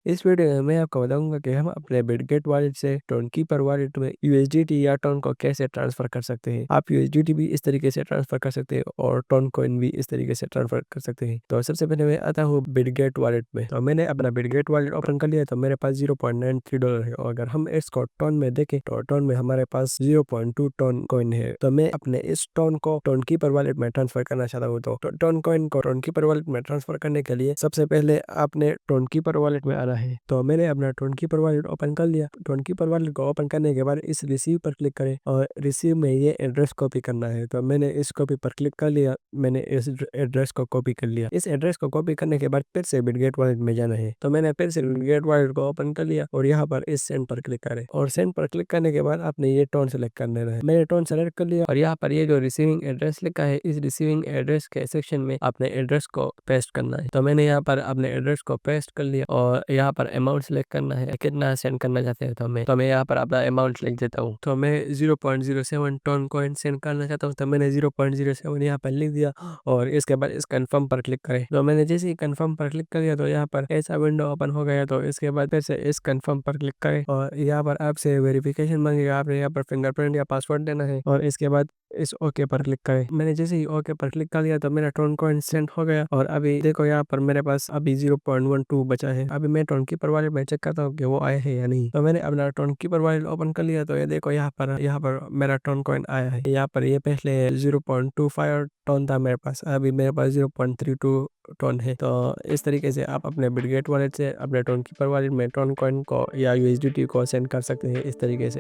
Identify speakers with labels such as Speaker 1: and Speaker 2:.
Speaker 1: इस वीडियो में मैं आपको बताऊंगा कि हम अपने बिटगेट वॉलेट से टोनकीपर वॉलेट में यूएसडीटी या टोन को कैसे ट्रांसफर कर सकते हैं। आप यूएसडीटी भी इस तरीके से ट्रांसफर कर सकते हैं और टोन कॉइन भी इस तरीके से ट्रांसफर कर सकते हैं। तो सबसे पहले मैं आता हूँ बिटगेट वॉलेट में। तो मैंने अपना बिटगेट वॉलेट ओपन कर लिया, तो मेरे पास $0.93 है। और अगर हम इसको टोन में देखें तो टोन में हमारे पास 0.2 टोन कॉइन है। तो मैं अपने इस टोन को टोनकीपर वॉलेट में ट्रांसफर करना चाहता हूँ। तो टोन कॉइन को टोनकीपर वॉलेट में ट्रांसफर करने के लिए सबसे पहले आपने टोनकीपर वॉलेट में आना है। तो मैंने अपना टोनकीपर वॉलेट ओपन कर लिया। टोनकीपर वॉलेट को ओपन करने के बाद इस रिसीव पर क्लिक करें और रिसीव में ये एड्रेस कॉपी करना है। तो मैंने इस कॉपी पर क्लिक कर लिया। मैंने इस एड्रेस को कॉपी कर लिया। इस एड्रेस को कॉपी करने के बाद फिर से बिटगेट वॉलेट में जाना है। तो मैंने फिर से बिटगेट वॉलेट को ओपन कर लिया और यहाँ पर इस सेंड पर क्लिक करें और सेंड पर क्लिक करने के बाद आपने ये टोन सेलेक्ट कर लेना है। मैंने टोन सेलेक्ट कर लिया और यहाँ पर ये जो रिसीविंग एड्रेस लिखा है, इस रिसीविंग एड्रेस के सेक्शन में आपने एड्रेस को पेस्ट करना है। तो मैंने यहाँ पर अपने एड्रेस को पेस्ट कर लिया और यहाँ पर अमाउंट सेलेक्ट करना है, कितना सेंड करना चाहते हैं। तो मैं यहाँ पर अपना अमाउंट लिख देता हूँ। तो मैं 0.07 टोन कॉइन सेंड करना चाहता हूँ। तो मैंने 0.07 यहाँ पर लिख दिया और इसके बाद इस कंफर्म पर क्लिक करें। तो मैंने जैसे ही कंफर्म पर क्लिक कर दिया तो यहाँ पर ऐसा विंडो ओपन हो गया। तो इसके बाद फिर से इस कंफर्म पर क्लिक करें और यहाँ पर आपसे वेरिफिकेशन मांगेगा। आपने यहाँ पर फिंगरप्रिंट या पासवर्ड देना है और इसके बाद इस ओके पर क्लिक करें। मैंने जैसे ही ओके पर क्लिक कर लिया तो मेरा टोन कॉइन सेंड हो गया और अभी देखो यहाँ पर मेरे पास अभी 0.12 बचा है। अभी मैं टोनकीपर वॉलेट में चेक करता हूँ कि वो आया है या नहीं। तो मैंने अपना टोनकीपर वॉलेट ओपन कर लिया। तो ये देखो यहाँ पर मेरा टोन कॉइन आया है। यहाँ पर ये पहले 0.25 टोन था मेरे पास, अभी मेरे पास 0.32 टोन है। तो इस तरीके से आप अपने बिटगेट वॉलेट से अपने टोनकीपर वॉलेट में टोन कॉइन को या यूएसडीटी को सेंड कर सकते हैं इस तरीके से।